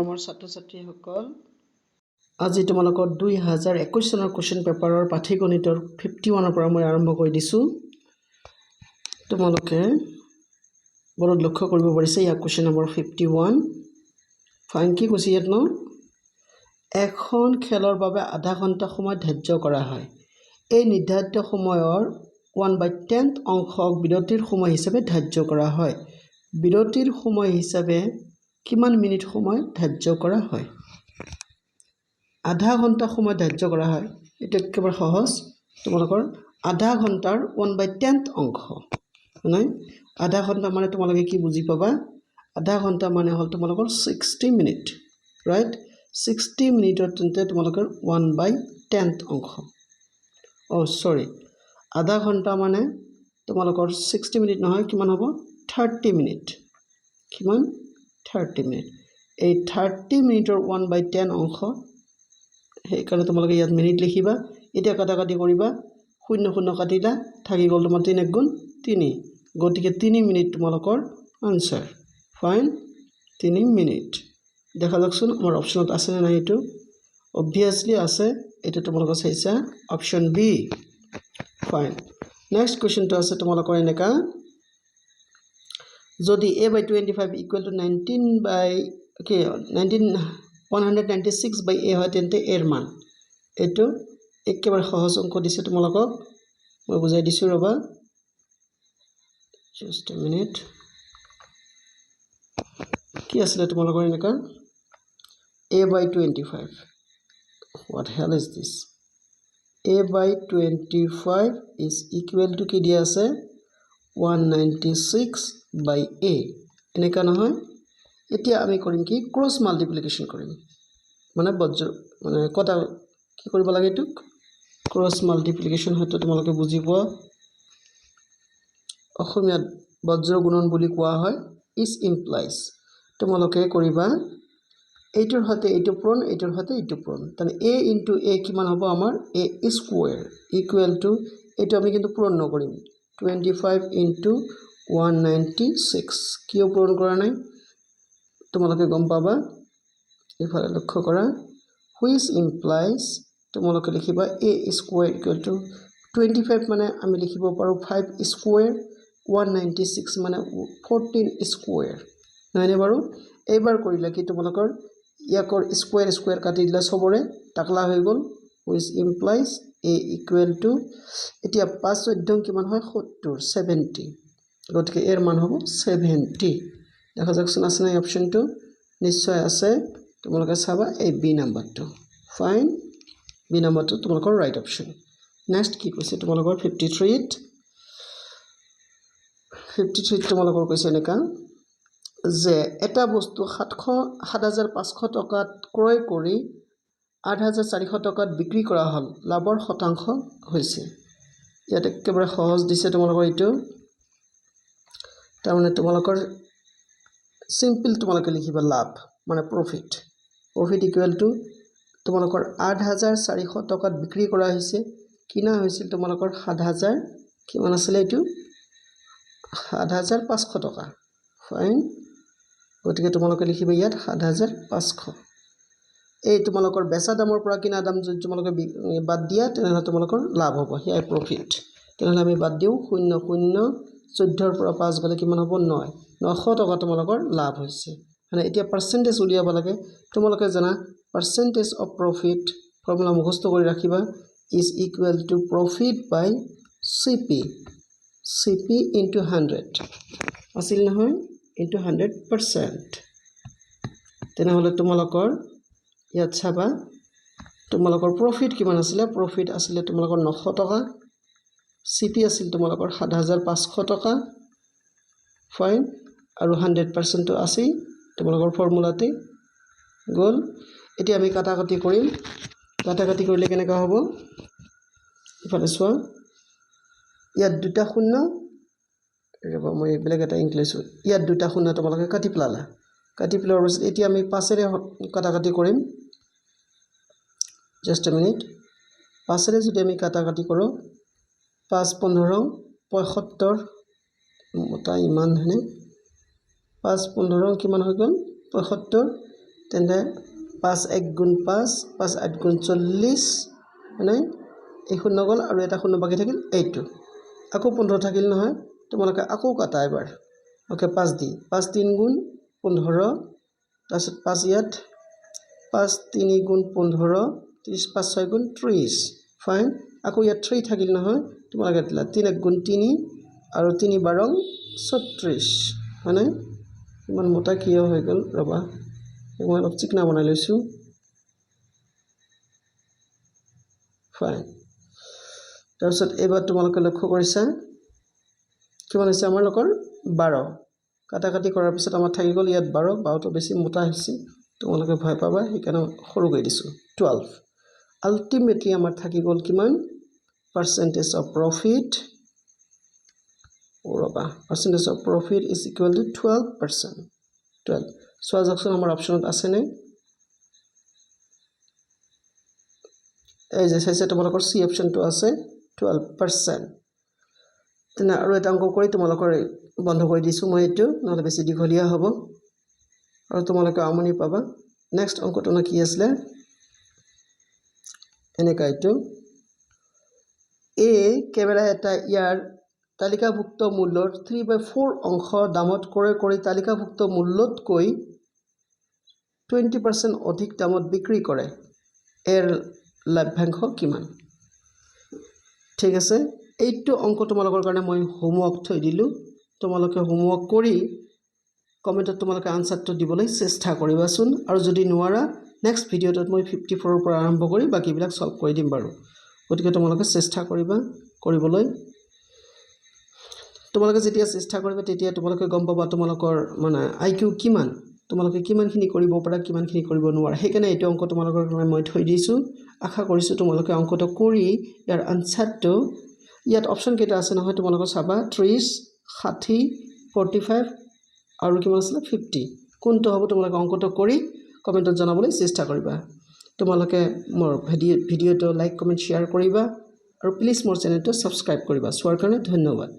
আমাৰ ছাত্ৰ-ছাত্ৰীসকল আজি তোমালোকৰ 2021 চনৰ কোৱেশ্চন পেপাৰৰ পাঠ্যগণিতৰ 51 পৰা মই আৰম্ভ কৰি দিছো। তোমালোকে বৰত লক্ষ্য কৰিব পাৰিছে ইয়া কোৱেশ্চন নম্বৰ 51 ফাইন কি কৈছে ইয়াত ন এখন খেলৰ বাবে আধা ঘণ্টা সময় ধাৰ্য কৰা হয়। এই নিৰ্ধাৰিত সময়ৰ 1/10 অংশক বিৰতিৰ সময় হিচাপে ধাৰ্য কৰা হয়। বিৰতিৰ সময় হিচাপে কিমান মিনিট সময় ধাৰ্য কৰা হয়? আধা ঘণ্টা সময় ধাৰ্য কৰা হয়। এটা একেবাৰে সহজ তোমালোকৰ আধা ঘণ্টাৰ 1/10 অংশ নহয় আধা ঘণ্টা মানে তোমালোকে কি বুজি পাবা আধা ঘণ্টা মানে হল তোমালোকৰ 60 মিনিট ৰাইট 60 মিনিটৰ তেন্তে তোমালোকৰ 1/10 অংশ সৰি আধা ঘণ্টা মানে তোমালোকৰ 60 মিনিট নহয় কিমান হ'ব 30 মিনিট কিমান 30 মিনিট এই 30 মিনিটৰ 1/10 অংশ সেইকাৰণে তোমালোকে ইয়াত মিনিট লিখিবা এটা কাটাকাটি কৰিবা 0 কাটিলা থাকি গ'ল তোমাৰ 3 × 3 গতিকে 3 মিনিট তোমালোকৰ আনসাৰ ফাইন 3 মিনিট দেখা যাকচোন আমাৰ অপচনত আছে না এইটো obviously আছে এটা তোমালোকে চাইছা অপচন বি ফাইন নেক্সট কোৱেশ্চনটো আছে তোমালোকৰ এনেকা যদি a/25 = 196/a হয় তেন্তে এৰ মান এটো একেবাৰে সহজ অংক দিছে তোমালোকক মই বুজাই দিছো ৰবা just a minute কি আছিল তোমালোকৰ এনেকা a/25 what hell is this a/25 is equal to কি দিয়া আছে 196/a এনেকা নহয় এতিয়া আমি কৰিম কি ক্ৰস মাল্টিপ্লিকেশন কৰিম মানে মানে কটা কি কৰিব লাগে এটুক ক্ৰস মাল্টিপ্লিকেশন হয়তো তোমালোকে বুজি পোৱা অসমীয়াত বজ্ৰ গুণন বুলি কোৱা হয় is implies তোমালোকে কৰিবা এইটোৰ হতে এইটো পূৰণ এইটোৰ হতে এইটো পূৰণ মানে a * a কিমান হ'ব আমাৰ a স্কয়াৰ ইকুৱেল টু এইটো আমি কিন্তু পূৰণ নকৰিম 25 * 196 কিয় পূৰণ কৰা নাই তোমালোকে গম পাবা ইফালে লক্ষ্য কৰা which implies তোমালোকে লিখিবা a স্কয়াৰ ইকুৱেল টু 25 মানে আমি লিখিব পাৰো 5 স্কয়াৰ 196 মানে 14 স্কয়াৰ নাইনে বাৰু এইবাৰ কৰিলে কি তোমালোকৰ ইয়াকৰ স্কয়াৰ স্কয়াৰ কাটি দিলা সবৰে টাকলা হৈ গল which implies a equal to এতিয়া 5 14 কিমান হয় 70 70 গতিকে এর মান হ'ব 70 দেখা যাকচোন আছে না অপচনটো নিশ্চয় আছে তোমালোকে চাবা এই বি নাম্বাৰটো ফাইন বি নাম্বাৰটো তোমালোকৰ ৰাইট অপচন নেক্সট কি কৈছে তোমালোকৰ 53 তোমালোকৰ কৈছে এনেকা যে এটা বস্তু 7500 টকাত ক্ৰয় কৰি 8400 টকাত বিক্ৰী কৰা হল লাভৰ শতাংশ হৈছে ইয়াত একেবাৰে সহজ দিছে তোমালোকৰ এইটো তাৰমানে তোমালোকৰ সিম্পল তোমালোকে লিখিবা লাভ মানে প্ৰফিট ইকুৱেল টু তোমালোকৰ 8400 টকাত বিক্ৰী কৰা হৈছে কিনা হৈছিল তোমালোকৰ 7000 কিমান আছিল এইটো 7500 টকা ফাইন গতিকে তোমালোকে লিখিবা ইয়াত 7500 এই তোমালোকৰ বেচা দামৰ পৰা কিনা দাম যদি তোমালোকে বাদ দিয়া তেনে তোমালোকৰ লাভ হ'ব হিয়া প্ৰফিট তেনে আমি বাদ দিও 00 14 পৰা 5 গলে কিমান হ'ব 900 টকা তোমালোকৰ লাভ হৈছে মানে এতিয়া পাৰ্সেন্টেজ উলিয়াব লাগে তোমালোকে জানা পাৰ্সেন্টেজ অফ প্ৰফিট ফৰ্মুলা মুখস্থ কৰি ৰাখিবা is equal to profit by cp into 100 আছিল নহয় into 100% তেনে হলে তোমালোকৰ ইয়াত চাবা তোমালোকৰ প্ৰফিট কিমান আছিল প্ৰফিট আছিল তোমালোকৰ 900 টকা সিপি আছিল তোমালোকৰ 7500 টকা ফাইন আৰু 100% টো আছে তোমালোকৰ ফৰ্মুলাতে গল এতিয়া আমি কাটাকাটি কৰিম কাটাকাটি কৰিলে কেনেকা হ'ব ইফালে চোৱা ইয়াত দুটা শূন্য ৰেবা মই বেলেগ এটা ইংলিছ ইয়াত দুটা শূন্য তোমালোকে কাটি পেলালা কাটি পেলোৱাৰ পিছত এতিয়া আমি 5 ৰে কাটাকাটি কৰিম just a minute 5 ৰে যদি আমি কাটাকাটি কৰো 5 15 75 মতা ইমান হনে 5 15 কিমান হৈ গল 75 তেন্তে 5 1 গুণ 5 5 8 গুণ 40 মানে এই শূন্য গ'ল আৰু এটা শূন্য বাকী থাকিল এইটো আকৌ 15 থাকিল নহয় তোমালোকে আকৌ কাটা এবাৰ ওকে 5 দি 5 3 গুণ 15 তাৰপিছত 5 ইয়াত 5 3 গুণ 15 30 5 6 গুণ 30 ফাইন আকৌ ইয়াত 3 থাকিল নহয় তোমালোকে দিলা 3 1 গুণ 3 আৰু 3 12 36 মানে ইমান মোটা কিয় হৈ গ'ল ৰবা মই অলপ চিকনা বনাই লৈছো ফাইন তাৰপিছত এবাৰ তোমালোকে লক্ষ্য কৰিছা কিমান হৈছে আমাৰ লোকৰ 12 কাটা কাটি কৰাৰ পিছত আমাৰ থাকি গ'ল ইয়াত 12 12টো বেছি মোটা হৈছে তোমালোকে ভয় পাবা সেইকাৰণে সৰু কৰি দিছো 12 আলটিমেটলি আমাৰ থাকি গ'ল কিমান percentage of profit percentage of profit is equal to 12% 12 so যাকচোন আমাৰ অপচনত আছে নে এই যে চাইছে তোমালোকৰ সি অপচনটো আছে 12% তেনে আৰু এটা অংক কৰি তোমালোকৰ বন্ধ কৰি দিছো মই এইটো নহলে বেছি দীঘলীয়া হ'ব আৰু তোমালোকে আমনি পাবা নেক্সট অংকটো না কি আছিল এনেকা এইটো এ কেমেৰা এটা ইয়াৰ তালিকাভুক্ত মূল্যৰ 3/4 অংশ দামত ক্ৰয় কৰি তালিকাভুক্ত মূল্যতকৈ 20% অধিক দামত বিক্ৰী কৰে এৰ লাভ্যাংশ কিমান ঠিক আছে এইটো অংক তোমালোকৰ কাৰণে মই হোমৱৰ্ক থৈ দিলো তোমালোকে হোমৱৰ্ক কৰি কমেন্টত তোমালোকে আনসাৰটো দিবলৈ চেষ্টা কৰিবাচোন আৰু যদি নোৱাৰা নেক্সট ভিডিঅ'টোত মই 54 ৰ পৰা আৰম্ভ কৰি বাকিবিলাক সলভ কৰি দিম বাৰু গতিকে তোমালোকে চেষ্টা কৰিবা কৰিবলৈ তোমালোকে যেতিয়া চেষ্টা কৰিবা তেতিয়া তোমালোকে গম পাবা তোমালোকৰ মানে আইকিউ কিমান তোমালোকে কিমানখিনি কৰিব পাৰা কিমানখিনি কৰিব নোৱাৰা সেইকাৰণে এইটো অংক তোমালোকৰ কাৰণে মই থৈ দিছো আশা কৰিছো তোমালোকে অংকটো কৰি ইয়াৰ আনসাৰটো ইয়াত অপচন কেইটা আছে নহয় তোমালোকে চাবা 30 60 45 আৰু কিমান আছে 50 কোনটো হ'ব তোমালোকে অংকটো কৰি কমেন্টত জনাবলৈ চেষ্টা কৰিবা তোমালোকে মোৰ ভিডিঅ'টো লাইক কমেন্ট শেয়াৰ কৰিবা আৰু প্লিজ মোৰ চেনেলটো সাবস্ক্ৰাইব কৰিবা সোৱাৰ কাৰণে ধন্যবাদ